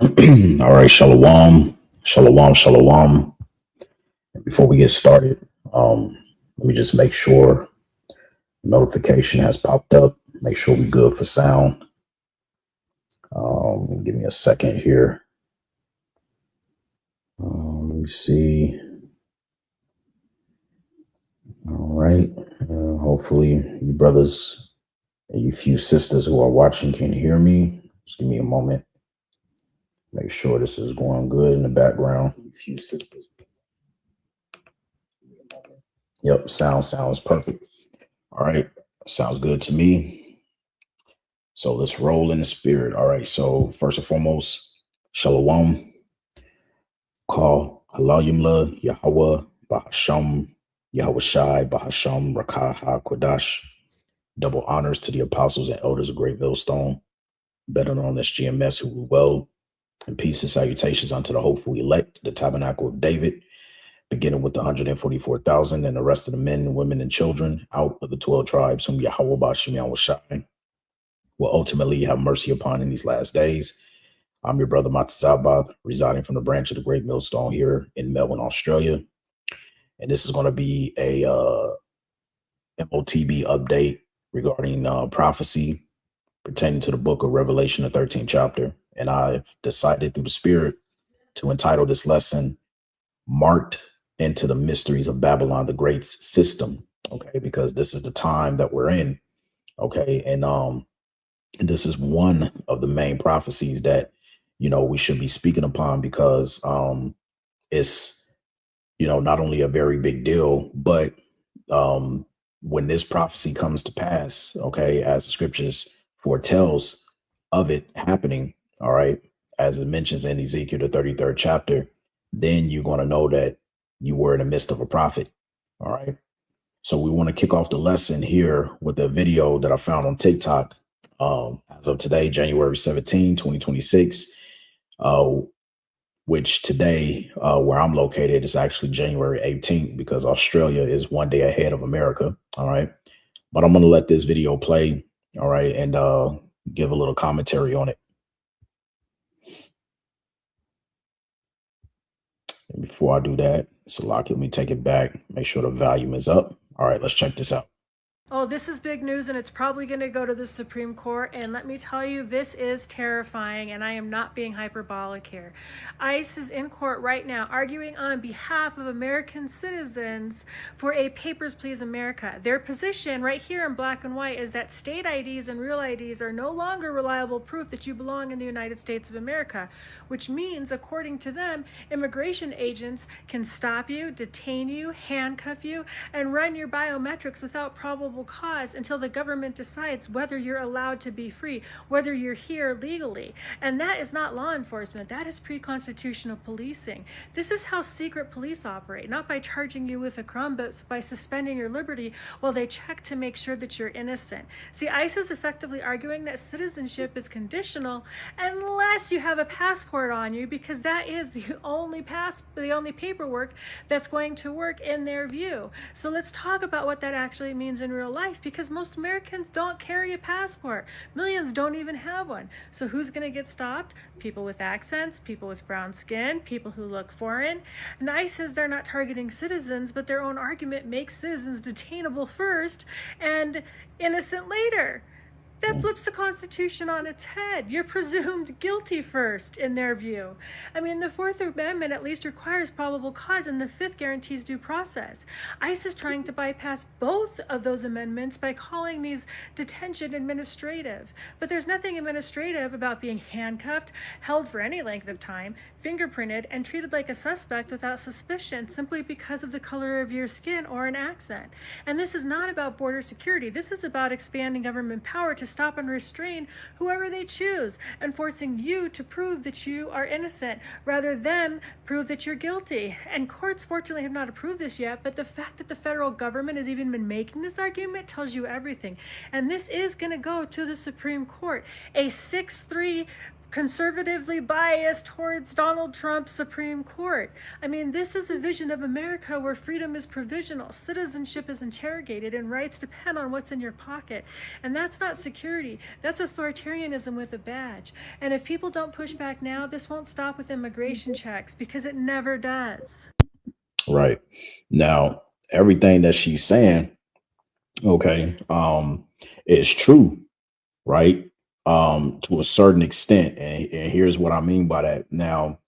All right, shalom, shalom, shalom. And before we get started, let me just make sure notification has popped up. Make sure we good for sound. Give me a second here. Let me see. All right. Hopefully, you brothers and you few sisters who are watching can hear me. Just give me a moment. Make sure this is going good in the background. You few sisters. Yep, sounds perfect. All right, sounds good to me. So let's roll in the spirit. All right. So first and foremost, Shalom, call Halal Yumla, Yahweh, Bahasham, Yahweh Shai, Bahasham, Rakaha, Kwadash. Double honors to the apostles and elders of Great Millstone, better known as GMS, who rule well, and peace and salutations unto the hopeful elect, the tabernacle of David, beginning with the 144,000 and the rest of the men, women, and children out of the 12 tribes whom Yahweh Bashim Yahweh Shai will ultimately have mercy upon in these last days. I'm your brother Matazabab, residing from the branch of the Great Millstone here in Melbourne, Australia. And this is going to be a MOTB update regarding prophecy pertaining to the book of Revelation, the 13th chapter. And I've decided through the Spirit to entitle this lesson, Marked into the Mysteries of Babylon the Great's System. Okay, because this is the time that we're in. Okay, and this is one of the main prophecies that we should be speaking upon, because it's not only a very big deal, but when this prophecy comes to pass, okay, as the scriptures foretells of it happening, all right, as it mentions in Ezekiel the 33rd chapter, then you're going to know that you were in the midst of a prophet. All right, so we want to kick off the lesson here with a video that I found on TikTok as of today, January 17, 2026, which today, where I'm located, is actually January 18th, because Australia is one day ahead of America. All right. But I'm going to let this video play. All right. And give a little commentary on it. And before I do that, Salaki, let me take it back. Make sure the volume is up. All right. Let's check this out. Oh, this is big news, and it's probably going to go to the Supreme Court. And let me tell you, this is terrifying, and I am not being hyperbolic here. ICE is in court right now arguing on behalf of American citizens for a Papers, Please America. Their position right here in black and white is that state IDs and real IDs are no longer reliable proof that you belong in the United States of America, which means, according to them, immigration agents can stop you, detain you, handcuff you, and run your biometrics without probable cause until the government decides whether you're allowed to be free, whether you're here legally. And that is not law enforcement. That is pre-constitutional policing. This is how secret police operate, not by charging you with a crime, but by suspending your liberty while they check to make sure that you're innocent. See, ICE is effectively arguing that citizenship is conditional unless you have a passport on you, because that is the only paperwork that's going to work in their view. So let's talk about what that actually means in real life, because most Americans don't carry a passport. Millions don't even have one. So who's going to get stopped? People with accents, people with brown skin, people who look foreign. And ICE says they're not targeting citizens, but their own argument makes citizens detainable first and innocent later. That flips the Constitution on its head. You're presumed guilty first, in their view. I mean, the Fourth Amendment at least requires probable cause, and the Fifth guarantees due process. ICE is trying to bypass both of those amendments by calling these detention administrative. But there's nothing administrative about being handcuffed, held for any length of time, fingerprinted, and treated like a suspect without suspicion simply because of the color of your skin or an accent. And this is not about border security. This is about expanding government power to stop and restrain whoever they choose, and forcing you to prove that you are innocent rather than prove that you're guilty. And courts fortunately have not approved this yet, but the fact that the federal government has even been making this argument tells you everything. And this is going to go to the Supreme Court. A 6-3 conservatively biased towards Donald Trump's Supreme Court. I mean, this is a vision of America where freedom is provisional, citizenship is interrogated, and rights depend on what's in your pocket. And that's not security, that's authoritarianism with a badge. And if people don't push back now, this won't stop with immigration checks, because it never does. Right. Now, everything that she's saying, okay, is true, right? To a certain extent. And here's what I mean by that. Now,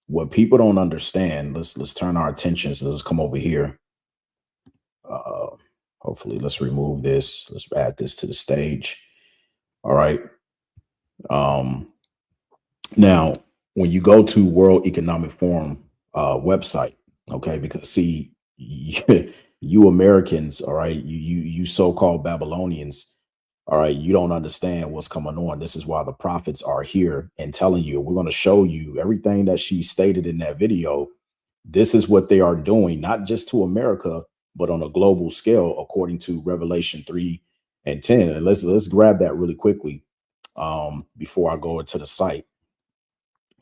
what people don't understand, let's turn our attentions. Let's come over here. Uh, hopefully, let's remove this. Let's add this to the stage. All right. Um, now, when you go to World Economic Forum website, okay, because see, you Americans, all right, you so-called Babylonians, all right, you don't understand what's coming on. This is why the prophets are here and telling you, we're going to show you everything that she stated in that video. This is what they are doing, not just to America, but on a global scale, according to Revelation 3 and 10. And let's grab that really quickly before I go into the site.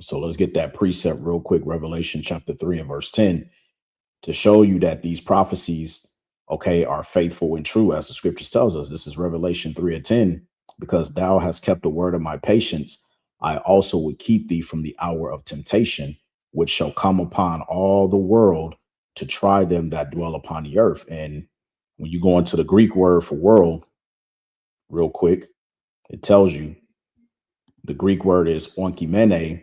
So let's get that precept real quick. Revelation chapter 3 and verse 10, to show you that these prophecies, okay, are faithful and true, as the scriptures tells us. This is Revelation 3 and 10. Because thou hast kept the word of my patience, I also would keep thee from the hour of temptation, which shall come upon all the world to try them that dwell upon the earth. And when you go into the Greek word for world, real quick, it tells you the Greek word is oikimene.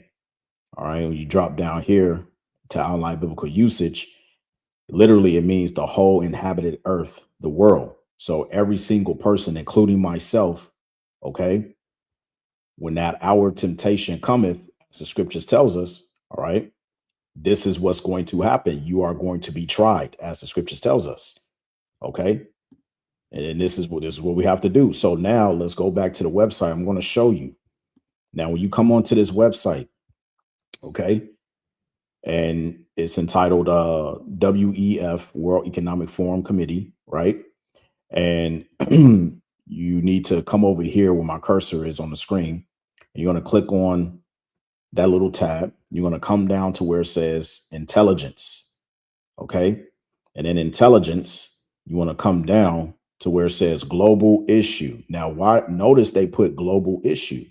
All right, when you drop down here to outline biblical usage, literally it means the whole inhabited earth, the world. So every single person, including myself, okay, when that hour of temptation cometh, as the scriptures tells us, all right, this is what's going to happen. You are going to be tried, as the scriptures tells us, okay? And this is what we have to do. So now let's go back to the website. I'm going to show you. Now, when you come onto this website, okay, and it's entitled WEF, World Economic Forum Committee, right? And you need to come over here where my cursor is on the screen. You're going to click on that little tab. You're going to come down to where it says intelligence, okay? And in intelligence, you want to come down to where it says global issue. Now, why? Notice they put global issue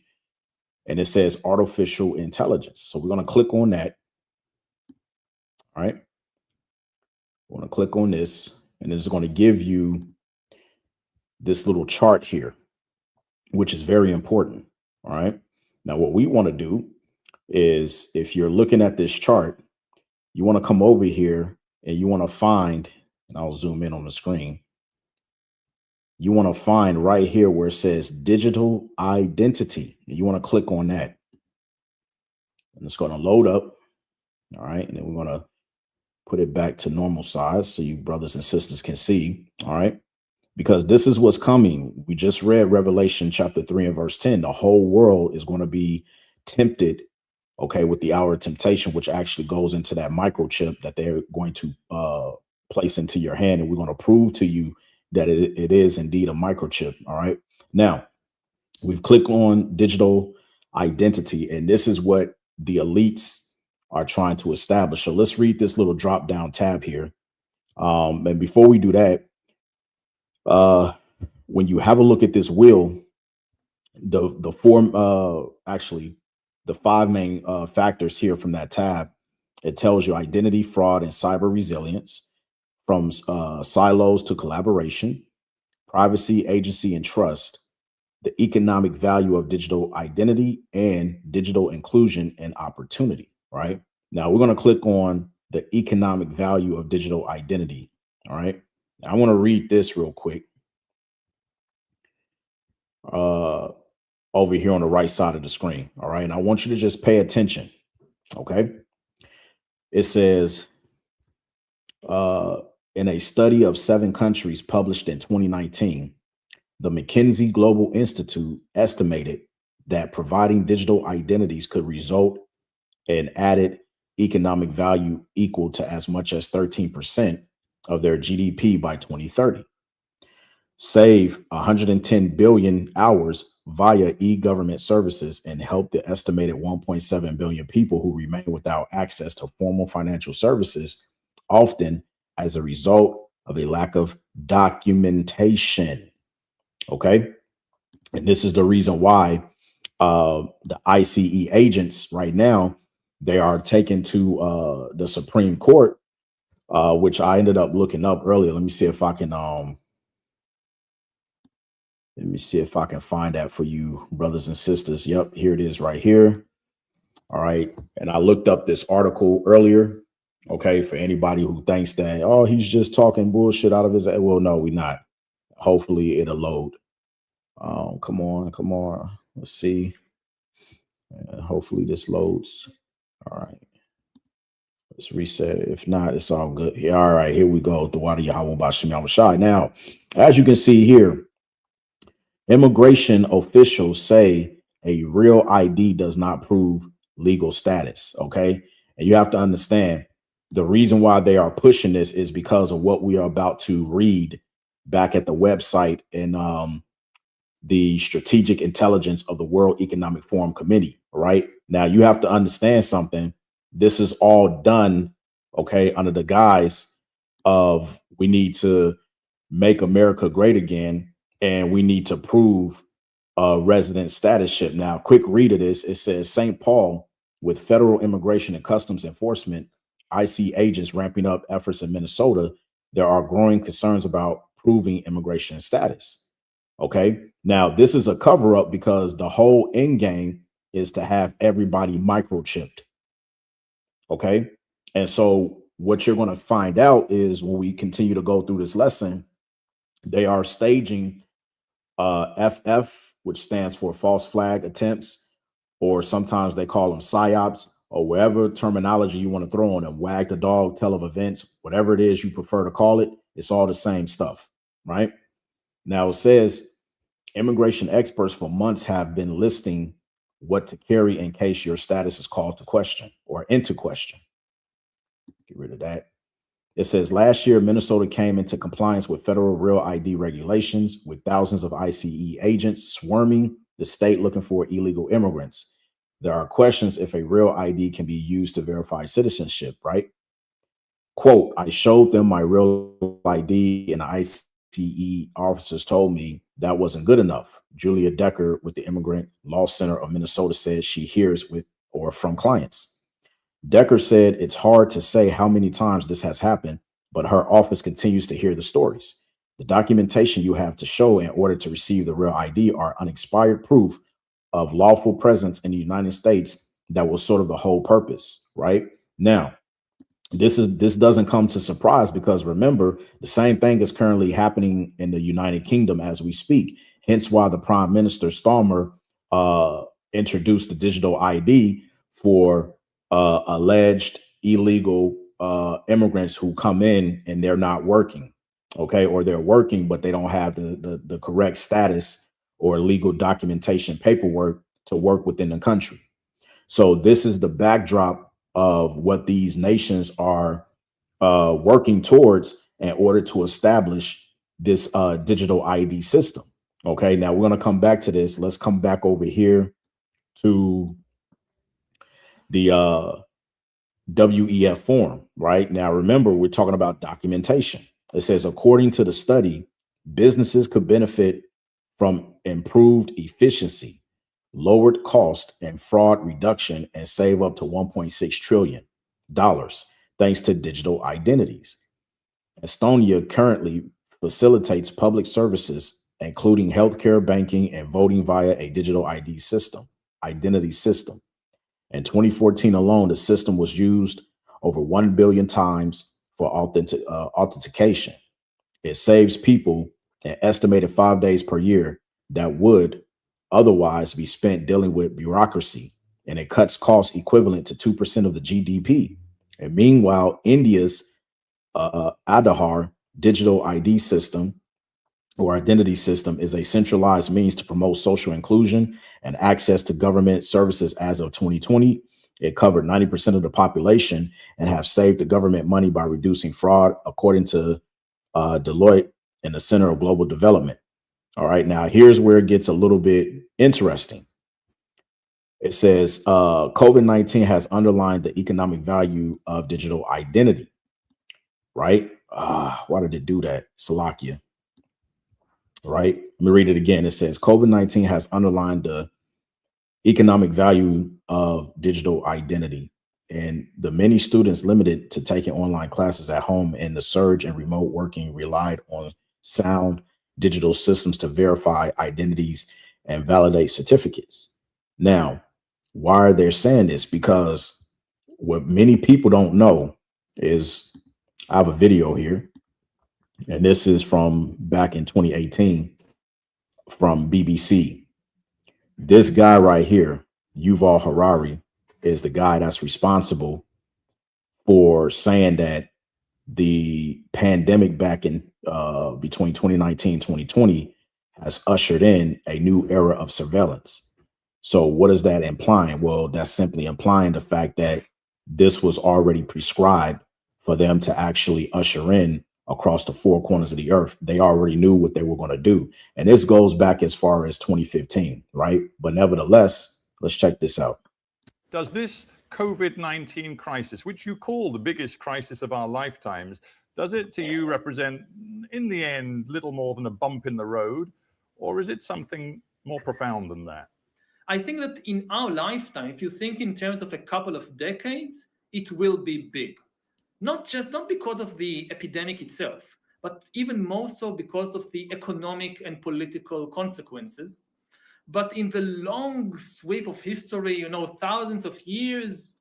and it says artificial intelligence. So we're going to click on that. All right. We're going to click on this, and it's going to give you this little chart here, which is very important. All right. Now, what we want to do is, if you're looking at this chart, you want to come over here and you want to find, and I'll zoom in on the screen. You want to find right here where it says digital identity. And you want to click on that. And it's going to load up. All right. And then we're going to put it back to normal size so you brothers and sisters can see. All right. Because this is what's coming. We just read Revelation chapter 3 and verse 10. The whole world is going to be tempted, okay, with the hour of temptation, which actually goes into that microchip that they're going to place into your hand. And we're going to prove to you that it is indeed a microchip. All right. Now, we've clicked on digital identity, and this is what the elites are trying to establish. So let's read this little drop down tab here. And before we do that, when you have a look at this wheel, the five main factors here from that tab, it tells you identity, fraud, and cyber resilience, from silos to collaboration, privacy, agency, and trust, the economic value of digital identity, and digital inclusion and opportunity. Right now, we're going to click on the economic value of digital identity. All right. Now, I want to read this real quick. Over here on the right side of the screen. All right. And I want you to just pay attention. Okay. It says, in a study of 7 countries published in 2019, the McKinsey Global Institute estimated that providing digital identities could result in added economic value equal to as much as 13% of their GDP by 2030. save 110 billion hours via e-government services, and help the estimated 1.7 billion people who remain without access to formal financial services, often as a result of a lack of documentation. Okay. And this is the reason why the ICE agents right now, they are taken to the Supreme Court, which I ended up looking up earlier. Let me see if I can find that for you, brothers and sisters. Yep, here it is right here. All right. And I looked up this article earlier. Okay, for anybody who thinks that, oh, he's just talking bullshit out of his, well, no, we're not. Hopefully it'll load. Come on. Let's see. Hopefully this loads. All right. Let's reset. If not, it's all good. Yeah, all right, here we go. The water Yahweh Bashim Yahushai. Now, as you can see here, immigration officials say a real ID does not prove legal status. Okay. And you have to understand the reason why they are pushing this is because of what we are about to read back at the website in the Strategic Intelligence of the World Economic Forum Committee. Right now, you have to understand something. This is all done, okay, under the guise of we need to make America great again, and we need to prove resident statusship. Now, quick read of this. It says St. Paul, with federal immigration and customs enforcement, IC agents ramping up efforts in Minnesota, there are growing concerns about proving immigration status. Okay, now this is a cover up because the whole end game is to have everybody microchipped. Okay, and so what you're going to find out is when we continue to go through this lesson, they are staging FF, which stands for false flag attempts, or sometimes they call them psyops, or whatever terminology you want to throw on them. Wag the dog, tell of events, whatever it is you prefer to call it. It's all the same stuff, right? Now it says immigration experts for months have been listing what to carry in case your status is called to question or into question. Get rid of that. It says last year, Minnesota came into compliance with federal real ID regulations, with thousands of ICE agents swarming the state looking for illegal immigrants. There are questions if a real ID can be used to verify citizenship, right? Quote, I showed them my real ID and the ICE officers told me that wasn't good enough. Julia Decker with the Immigrant Law Center of Minnesota says she hears with or from clients. Decker said it's hard to say how many times this has happened, but her office continues to hear the stories. The documentation you have to show in order to receive the real ID are unexpired proof of lawful presence in the United States. That was sort of the whole purpose, right? Now, this doesn't come to surprise because remember, the same thing is currently happening in the United Kingdom as we speak. Hence why the Prime Minister Starmer introduced the digital ID for alleged illegal immigrants who come in and they're not working, okay, or they're working but they don't have the correct status or legal documentation paperwork to work within the country. So this is the backdrop of what these nations are working towards in order to establish this digital ID system. Okay, now we're going to come back to this. Let's come back over here to the WEF form, right? Now, remember, we're talking about documentation. It says, according to the study, businesses could benefit from improved efficiency, lowered cost, and fraud reduction, and save up to $1.6 trillion thanks to digital identities. Estonia currently facilitates public services, including healthcare, banking, and voting via a digital identity system. In 2014 alone, the system was used over 1 billion times for authentication. It saves people an estimated 5 days per year that would otherwise be spent dealing with bureaucracy, and it cuts costs equivalent to 2% of the GDP. And meanwhile, India's Aadhaar digital ID system or identity system is a centralized means to promote social inclusion and access to government services. As of 2020, it covered 90% of the population and have saved the government money by reducing fraud, according to Deloitte in the center of global development. All right, now here's where it gets a little bit interesting. It says COVID-19 has underlined the economic value of digital identity, right? Why did it do that? Salakia, right? Let me read it again. It says COVID-19 has underlined the economic value of digital identity, and the many students limited to taking online classes at home and the surge in remote working relied on sound digital systems to verify identities and validate certificates. Now, why are they saying this? Because what many people don't know is I have a video here, and this is from back in 2018 from BBC. This guy right here, Yuval Harari, is the guy that's responsible for saying that the pandemic back in between 2019 and 2020 has ushered in a new era of surveillance. So what is that implying? Well, that's simply implying the fact that this was already prescribed for them to actually usher in across the four corners of the earth. They already knew what they were going to do. And this goes back as far as 2015, right? But nevertheless, let's check this out. Does this COVID-19 crisis, which you call the biggest crisis of our lifetimes, does it to you represent, in the end, little more than a bump in the road? Or is it something more profound than that? I think that in our lifetime, if you think in terms of a couple of decades, it will be big. Not because of the epidemic itself, but even more so because of the economic and political consequences. But in the long sweep of history, thousands of years,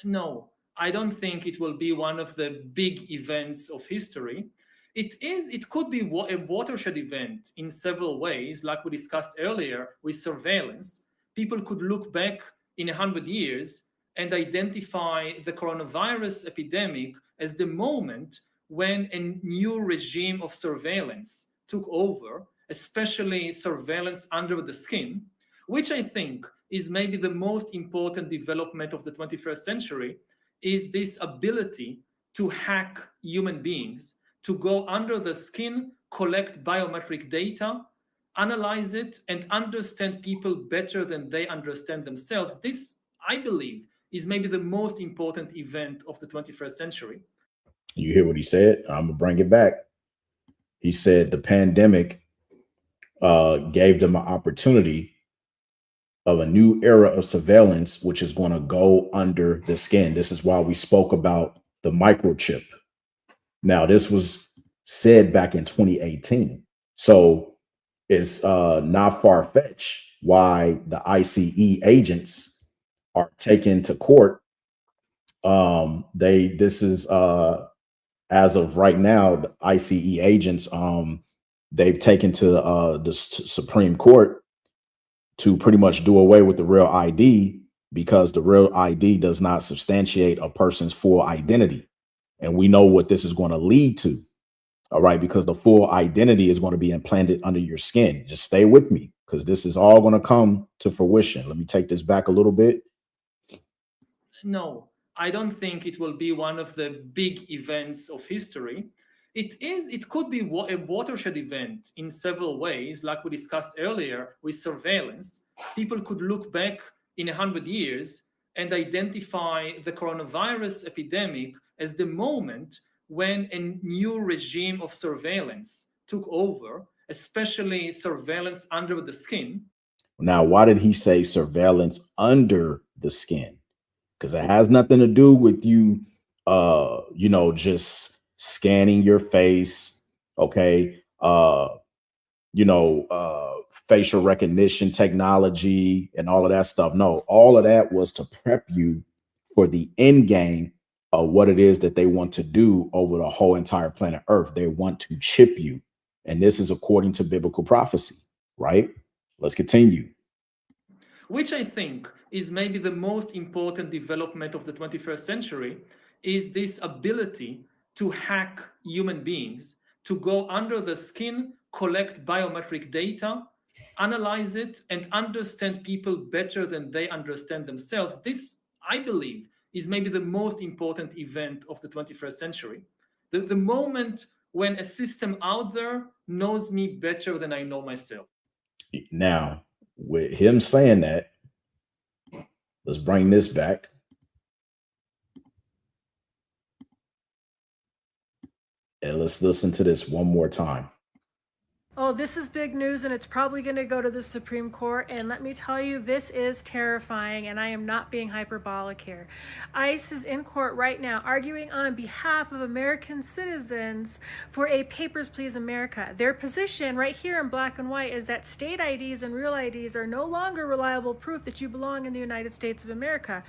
no, I don't think it will be one of the big events of history. It could be a watershed event in several ways, like we discussed earlier with surveillance. People could look back in 100 years and identify the coronavirus epidemic as the moment when a new regime of surveillance took over, especially surveillance under the skin, which I think is maybe the most important development of the 21st century, is this ability to hack human beings, to go under the skin, collect biometric data, analyze it, and understand people better than they understand themselves. This, I believe, is maybe the most important event of the 21st century. You hear what he said? I'm gonna bring it back. He said the pandemic gave them an opportunity of a new era of surveillance, which is going to go under the skin. This is why we spoke about the microchip. Now, this was said back in 2018. So it's not far-fetched why the ICE agents are taken to court. This is as of right now, the ICE agents, they've taken to the Supreme Court to pretty much do away with the real ID, because the real ID does not substantiate a person's full identity. And we know what this is going to lead to. All right, because the full identity is going to be implanted under your skin. Just stay with me, because this is all going to come to fruition. Let me take this back a little bit. No, I don't think it will be one of the big events of history. It could be a watershed event in several ways, like we discussed earlier with surveillance. People could look back in 100 years and identify the coronavirus epidemic as the moment when a new regime of surveillance took over, especially surveillance under the skin. Now, why did he say surveillance under the skin? Because it has nothing to do with you, just scanning your face, okay? Facial recognition technology and all of that stuff. No, all of that was to prep you for the end game of what it is that they want to do over the whole entire planet Earth. They want to chip you. And this is according to biblical prophecy, right? Let's continue. Which I think is maybe the most important development of the 21st century, is this ability to hack human beings, to go under the skin, collect biometric data, analyze it, and understand people better than they understand themselves. This, I believe, is maybe the most important event of the 21st century. The moment when a system out there knows me better than I know myself. Now, with him saying that, let's bring this back. And let's listen to this one more time. Oh, this is big news, and it's probably going to go to the Supreme Court. And let me tell you, this is terrifying, and I am not being hyperbolic here. ICE is in court right now arguing on behalf of American citizens for a Papers, Please America. Their position right here in black and white is that state IDs and real IDs are no longer reliable proof that you belong in the United States of America.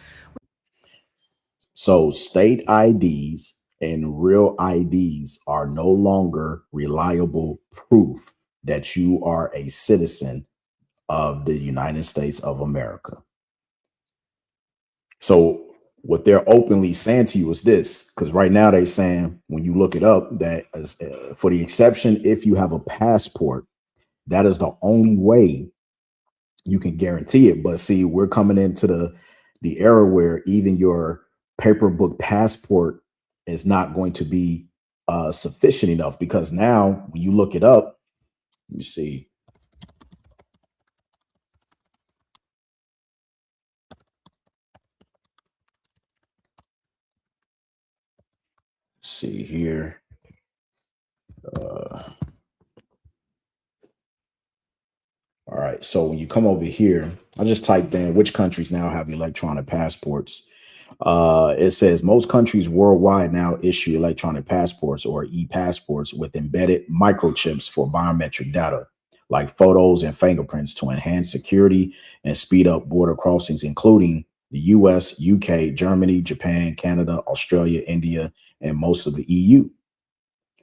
So state IDs and real IDs are no longer reliable proof that you are a citizen of the United States of America. So what they're openly saying to you is this, because right now they're saying, when you look it up, that for the exception, if you have a passport, that is the only way you can guarantee it. But see, we're coming into the era where even your paper book passport is not going to be sufficient enough, because now when you look it up, let me see. See here. All right. So when you come over here, I just typed in which countries now have electronic passports. It says most countries worldwide now issue electronic passports or e-passports with embedded microchips for biometric data, like photos and fingerprints, to enhance security and speed up border crossings, including the US, UK, Germany, Japan, Canada, Australia, India, and most of the EU.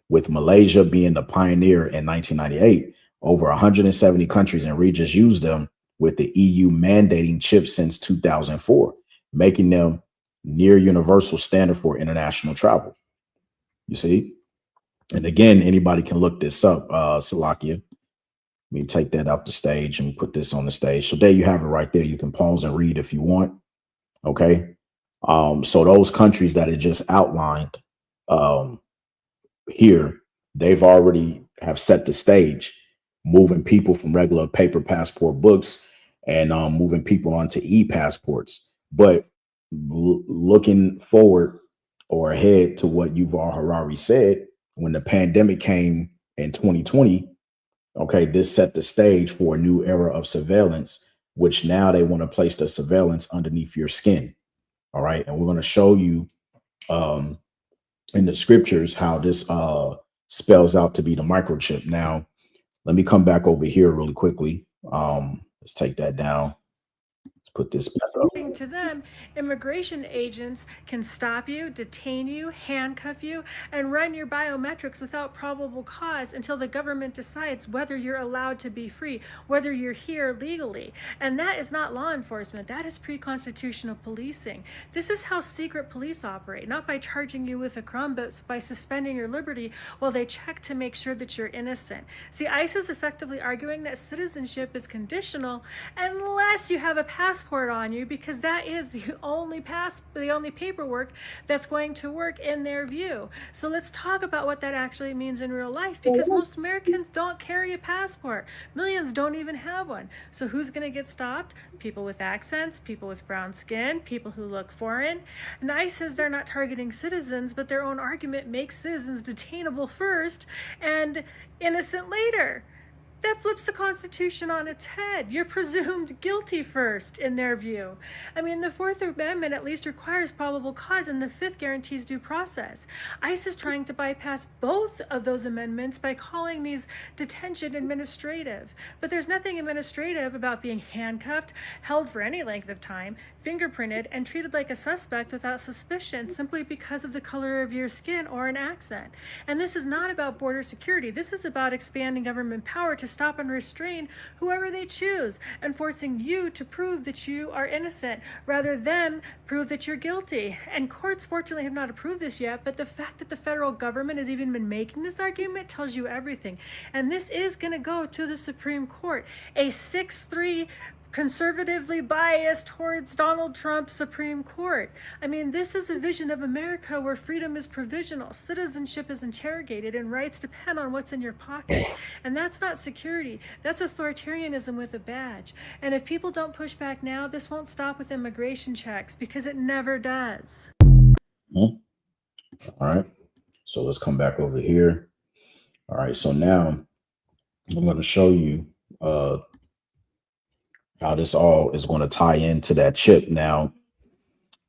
With Malaysia being the pioneer in 1998, over 170 countries and regions use them, with the EU mandating chips since 2004, making them near universal standard for international travel. You see? And again, anybody can look this up, Salakia. Let me take that off the stage and put this on the stage. So there you have it right there. You can pause and read if you want. Okay. So those countries that it just outlined here, they've already have set the stage, moving people from regular paper passport books and moving people onto e-passports. But looking forward or ahead to what Yuval Harari said, when the pandemic came in 2020, okay, this set the stage for a new era of surveillance, which now they want to place the surveillance underneath your skin. All right. And we're going to show you in the scriptures how this spells out to be the microchip. Now, let me come back over here really quickly. Let's take that down. Let's put this back up. To them, immigration agents can stop you, detain you, handcuff you, and run your biometrics without probable cause until the government decides whether you're allowed to be free, whether you're here legally. And that is not law enforcement. That is pre-constitutional policing. This is how secret police operate, not by charging you with a crime, but by suspending your liberty while they check to make sure that you're innocent. See, ICE is effectively arguing that citizenship is conditional unless you have a passport on you, because that is the only paperwork that's going to work in their view. So let's talk about what that actually means in real life, because most Americans don't carry a passport. Millions don't even have one. So who's going to get stopped? People with accents, people with brown skin, people who look foreign. And ICE says they're not targeting citizens, but their own argument makes citizens detainable first and innocent later. That flips the Constitution on its head. You're presumed guilty first, in their view. I mean, the Fourth Amendment at least requires probable cause, and the Fifth guarantees due process. ICE is trying to bypass both of those amendments by calling these detention administrative. But there's nothing administrative about being handcuffed, held for any length of time, fingerprinted, and treated like a suspect without suspicion simply because of the color of your skin or an accent. And this is not about border security. This is about expanding government power to stop and restrain whoever they choose, and forcing you to prove that you are innocent rather than prove that you're guilty. And courts fortunately have not approved this yet, but the fact that the federal government has even been making this argument tells you everything. And this is going to go to the Supreme Court. A 6-3 conservatively biased towards Donald Trump's Supreme Court. I mean, this is a vision of America where freedom is provisional, citizenship is interrogated, and rights depend on what's in your pocket. And that's not security, that's authoritarianism with a badge. And if people don't push back now, this won't stop with immigration checks, because it never does. All right. So let's come back over here. All right. So now I'm going to show you how this all is going to tie into that chip. Now,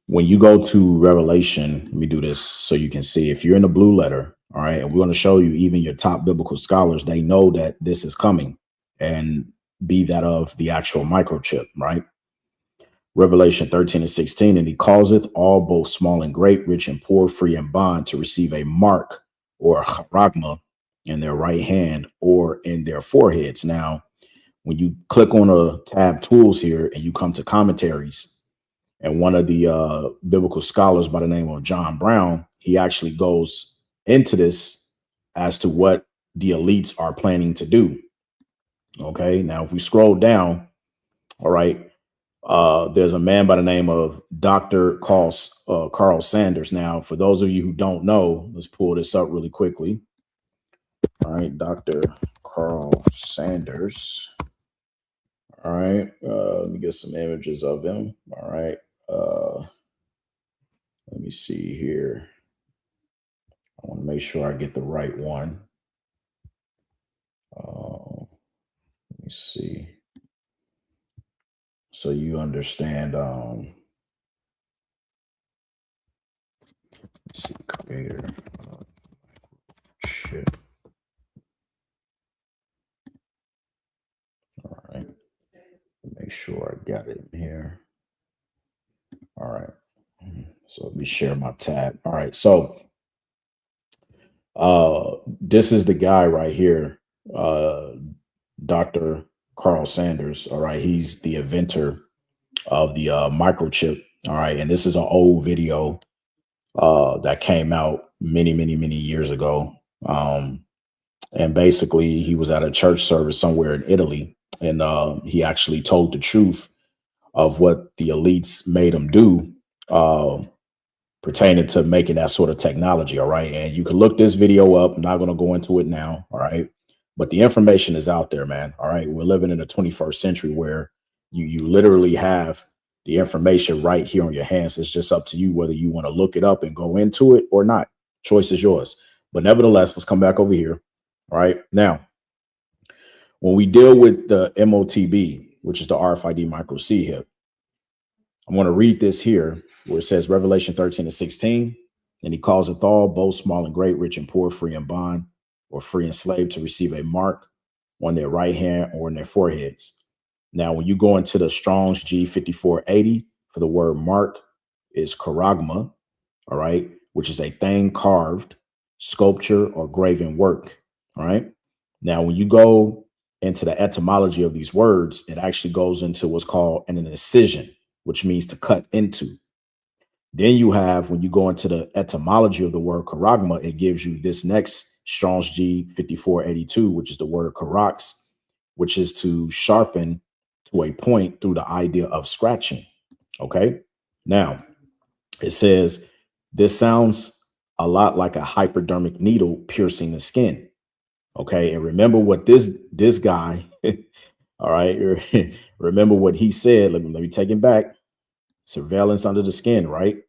when you go to Revelation, let me do this so you can see. If you're in the blue letter, all right, and we're going to show you, even your top biblical scholars, they know that this is coming, and be that of the actual microchip, right? Revelation 13:16, and he causeth all, both small and great, rich and poor, free and bond, to receive a mark or a charagma in their right hand or in their foreheads. Now, when you click on a tab tools here and you come to commentaries, and one of the biblical scholars by the name of John Brown, he actually goes into this as to what the elites are planning to do. Okay, now if we scroll down, all right, there's a man by the name of Dr. Carl Sanders. Now, for those of you who don't know, let's pull this up really quickly. All right, Dr. Carl Sanders. All right, let me get some images of him. All right, let me see here. I want to make sure I get the right one. Let me see. So you understand. Let's see, creator chip. All right. Make sure I got it in here. All right. So let me share my tab. All right. So this is the guy right here, Dr. Carl Sanders. All right. He's the inventor of the microchip. All right. And this is an old video that came out many years ago. And basically he was at a church service somewhere in Italy, and he actually told the truth of what the elites made him do pertaining to making that sort of technology. All right. And you can look this video up. I'm not going to go into it now. All right. But the information is out there, man. All right. We're living in the 21st century where you literally have the information right here on your hands. It's just up to you whether you want to look it up and go into it or not. Choice is yours. But nevertheless, let's come back over here. All right. Now, when we deal with the MOTB, which is the RFID micro C hip, I'm going to read this here where it says Revelation 13:16, and he causeth all, both small and great, rich and poor, free and bond, or free and slave, to receive a mark on their right hand or in their foreheads. Now, when you go into the Strong's G5480, for the word mark is charagma, all right, which is a thing carved, sculpture, or graven work. All right. Now, when you go into the etymology of these words, it actually goes into what's called an incision, which means to cut into. Then you have, when you go into the etymology of the word charagma, it gives you this next Strong's G5482, which is the word charax, which is to sharpen to a point through the idea of scratching. Okay. Now, it says this sounds a lot like a hypodermic needle piercing the skin. Okay. And remember what this guy, all right, remember what he said. Let me take him back. Surveillance under the skin, right?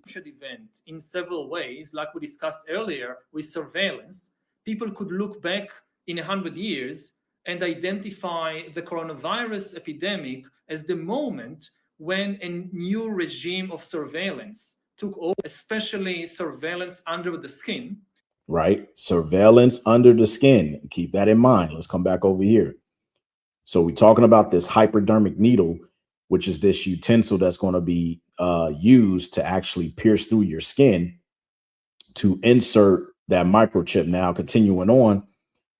Event in several ways, like we discussed earlier with surveillance. People could look back in 100 years and identify the coronavirus epidemic as the moment when a new regime of surveillance took over, especially surveillance under the skin. Right. Surveillance under the skin. Keep that in mind. Let's come back over here. So we're talking about this hypodermic needle, which is this utensil that's going to be used to actually pierce through your skin to insert that microchip. Now, continuing on,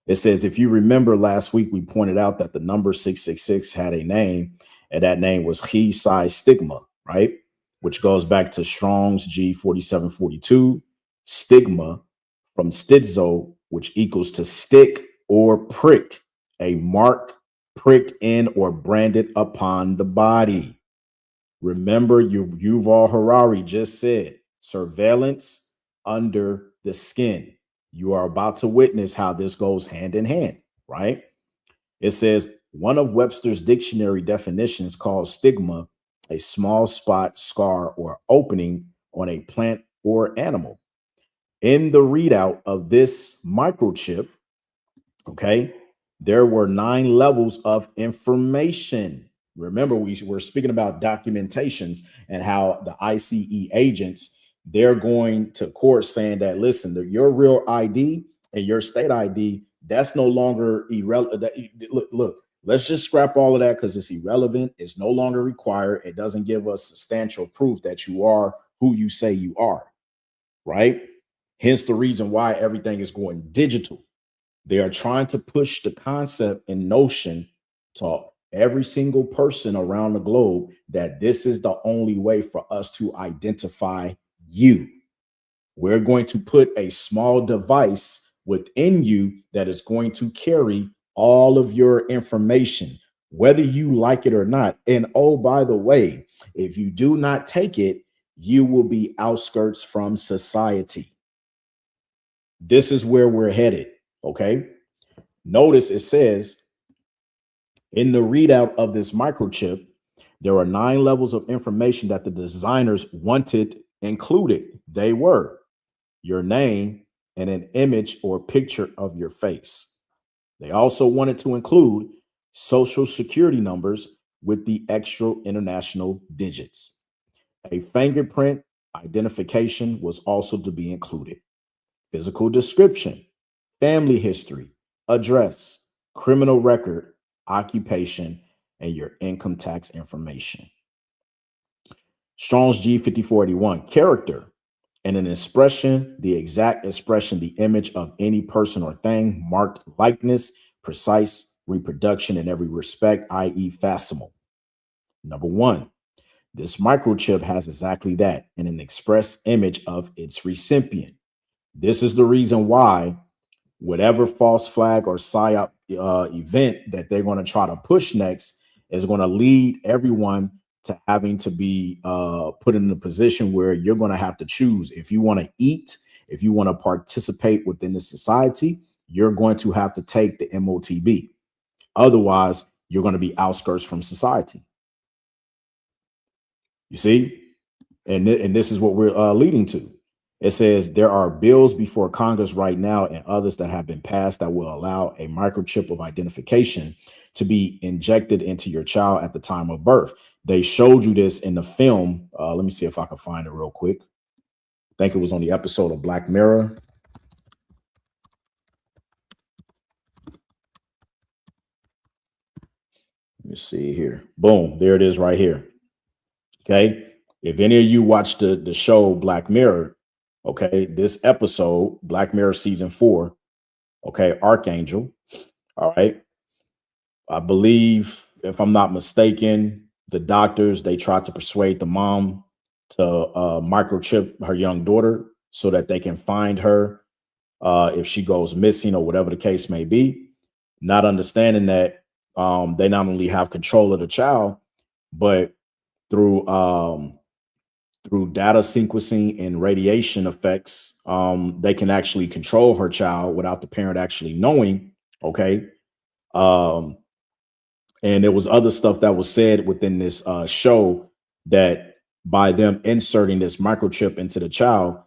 it says, if you remember last week, we pointed out that the number 666 had a name, and that name was Chi Psi Stigma, right? Which goes back to Strong's G4742, stigma from stizo, which equals to stick or prick, a mark pricked in or branded upon the body. Remember, Yuval Harari just said surveillance under the skin. You are about to witness how this goes hand in hand, right? It says one of Webster's dictionary definitions calls stigma a small spot, scar, or opening on a plant or animal. In the readout of this microchip, okay, there were 9 levels of information. Remember, we were speaking about documentations and how the ICE agents, they're going to court saying that, listen, your real ID and your state ID, that's no longer irrelevant. Look, let's just scrap all of that because it's irrelevant. It's no longer required. It doesn't give us substantial proof that you are who you say you are, right? Hence the reason why everything is going digital. They are trying to push the concept and notion to every single person around the globe that this is the only way for us to identify you. We're going to put a small device within you that is going to carry all of your information, whether you like it or not. And oh, by the way, if you do not take it, you will be outskirts from society. This is where we're headed. Okay. Notice it says in the readout of this microchip, there are 9 levels of information that the designers wanted included. They were your name and an image or picture of your face. They also wanted to include social security numbers with the extra international digits. A fingerprint identification was also to be included. Physical description, family history, address, criminal record, occupation, and your income tax information. Strong's G5481, character and an expression, the exact expression, the image of any person or thing, marked likeness, precise reproduction in every respect, i.e. facsimile. Number 1, this microchip has exactly that, and an express image of its recipient. This is the reason why whatever false flag or PSYOP event that they're going to try to push next is going to lead everyone to having to be put in a position where you're going to have to choose. If you want to eat, if you want to participate within the society, you're going to have to take the MOTB. Otherwise, you're going to be outskirts from society. You see? And this is what we're leading to. It says there are bills before Congress right now and others that have been passed that will allow a microchip of identification to be injected into your child at the time of birth. They showed you this in the film. Let me see if I can find it real quick. I think it was on the episode of Black Mirror. Let me see here. Boom, there it is right here. Okay. If any of you watched the show Black Mirror, okay, this episode, Black Mirror season 4, okay, Archangel, all right. I believe, if I'm not mistaken, the doctors, they tried to persuade the mom to microchip her young daughter so that they can find her if she goes missing or whatever the case may be, not understanding that they not only have control of the child, but through data sequencing and radiation effects, they can actually control her child without the parent actually knowing. Okay. And there was other stuff that was said within this show that by them inserting this microchip into the child,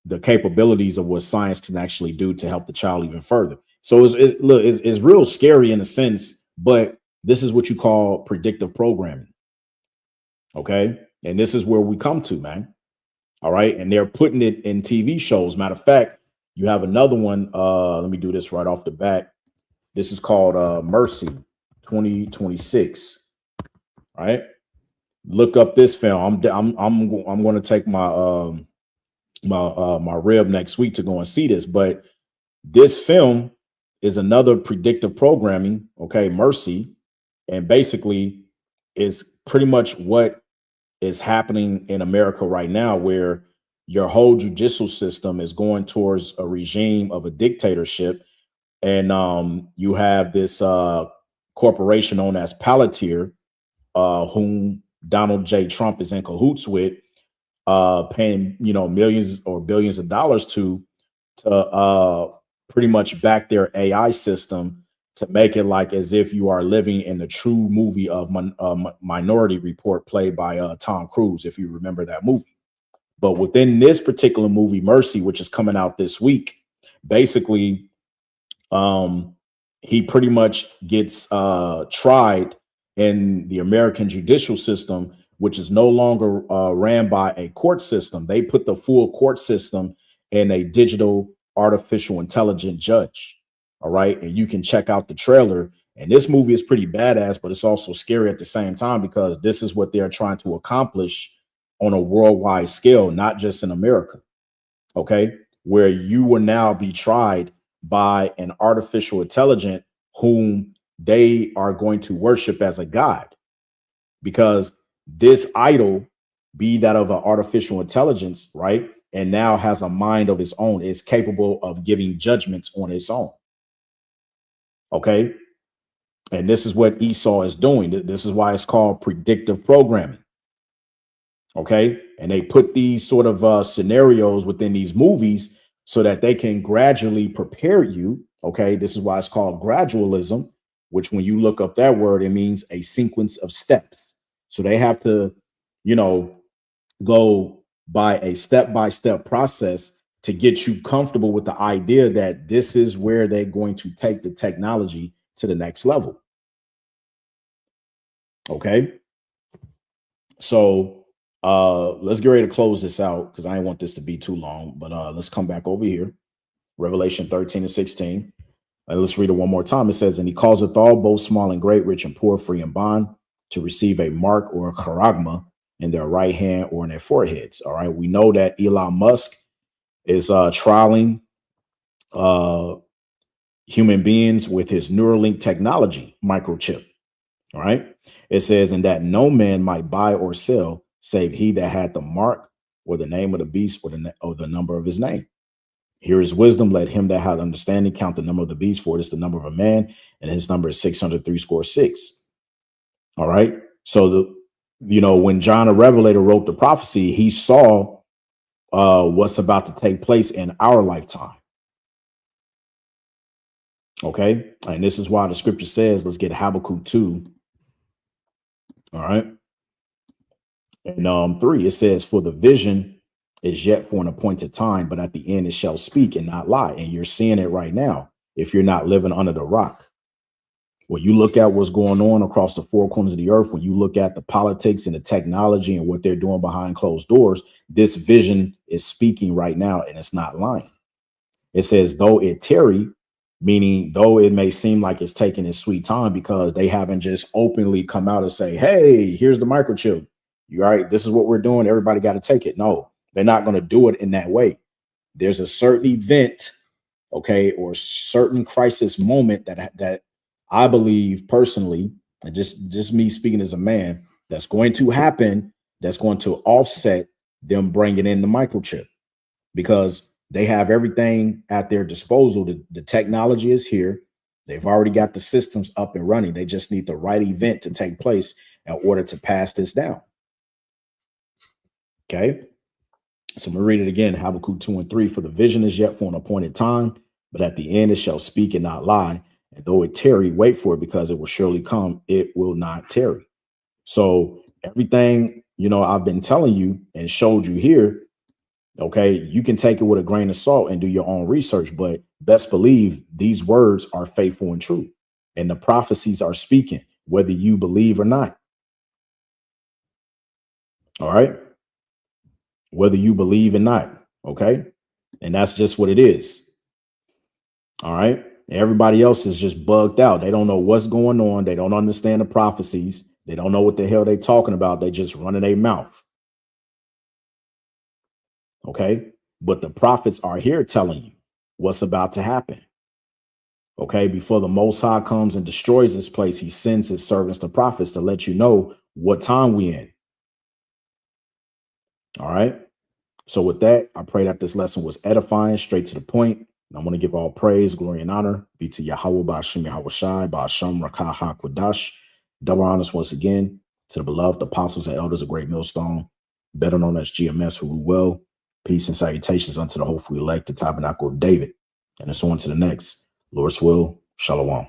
the capabilities of what science can actually do to help the child even further. So it's real scary in a sense, but this is what you call predictive programming. Okay. And this is where we come to, man. All right. And they're putting it in TV shows. Matter of fact, you have another one. Let me do this right off the bat. This is called Mercy 2026. All right. Look up this film. I'm going to take my my rib next week to go and see this. But this film is another predictive programming. Okay. Mercy. And basically it's pretty much what is happening in America right now, where your whole judicial system is going towards a regime of a dictatorship. And you have this corporation known as Palantir, whom Donald J. Trump is in cahoots with, paying, millions or billions of dollars to pretty much back their AI system to make it like as if you are living in the true movie of Minority Report, played by Tom Cruise, if you remember that movie. But within this particular movie, Mercy, which is coming out this week, basically, he pretty much gets tried in the American judicial system, which is no longer ran by a court system. They put the full court system in a digital artificial intelligent judge. All right. And you can check out the trailer. And this movie is pretty badass, but it's also scary at the same time, because this is what they're trying to accomplish on a worldwide scale, not just in America. Okay. Where you will now be tried by an artificial intelligence whom they are going to worship as a god, because this idol, be that of an artificial intelligence, right, and now has a mind of its own, is capable of giving judgments on its own. Okay. And this is what Esau is doing. This is why it's called predictive programming. Okay. And they put these sort of scenarios within these movies so that they can gradually prepare you. Okay. This is why it's called gradualism, which when you look up that word, it means a sequence of steps. So they have to, go by a step-by-step process to get you comfortable with the idea that this is where they're going to take the technology to the next level. Okay. So let's get ready to close this out, because I didn't want this to be too long, but let's come back over here. Revelation 13-16. Let's read it one more time. It says, and he causeth all, both small and great, rich and poor, free and bond, to receive a mark or a charagma in their right hand or in their foreheads. All right. We know that Elon Musk is trialing human beings with his Neuralink technology microchip. All right. It says, and that no man might buy or sell save he that had the mark or the name of the beast or the number of his name. Here is wisdom. Let him that hath understanding count the number of the beast, for it is the number of a man, and his number is 666. All right. So when John the Revelator wrote the prophecy, he saw what's about to take place in our lifetime. Okay. And this is why the scripture says, let's get Habakkuk 2. All right. And 3, it says, for the vision is yet for an appointed time, but at the end it shall speak and not lie. And you're seeing it right now if you're not living under the rock. When you look at what's going on across the four corners of the earth, when you look at the politics and the technology and what they're doing behind closed doors, this vision is speaking right now, and it's not lying. It says, though it tarry, meaning though it may seem like it's taking its sweet time, because they haven't just openly come out and say, hey, here's the microchip. You all right? This is what we're doing. Everybody got to take it. No, they're not going to do it in that way. There's a certain event, okay, or certain crisis moment that I believe personally, and just me speaking as a man, that's going to happen, that's going to offset them bringing in the microchip, because they have everything at their disposal. The technology is here. They've already got the systems up and running. They just need the right event to take place in order to pass this down. Okay. So I'm going to read it again. Habakkuk 2 and 3. For the vision is yet for an appointed time, but at the end it shall speak and not lie. And though it tarry, wait for it, because it will surely come. It will not tarry. So everything, I've been telling you and showed you here, okay, you can take it with a grain of salt and do your own research, but best believe these words are faithful and true. And the prophecies are speaking, whether you believe or not. All right. Whether you believe or not. Okay. And that's just what it is. All right. Everybody else is just bugged out. They don't know what's going on. They don't understand the prophecies. They don't know what the hell they're talking about. They just running their mouth. Okay. But the prophets are here telling you what's about to happen. Okay. Before the Most High comes and destroys this place, he sends his servants, the prophets, to let you know what time we in. All right. So with that, I pray that this lesson was edifying, straight to the point. And I want to give all praise, glory, and honor be to Yahweh, Ba'ashem Yahweh Shai, Ba'ashem Rakah HaKodash. Double honors once again to the beloved apostles and elders of Great Millstone, better known as GMS, who rule well. Peace and salutations unto the hopefully elect, the tabernacle of David. And so on to the next. Lord's will, Shalom.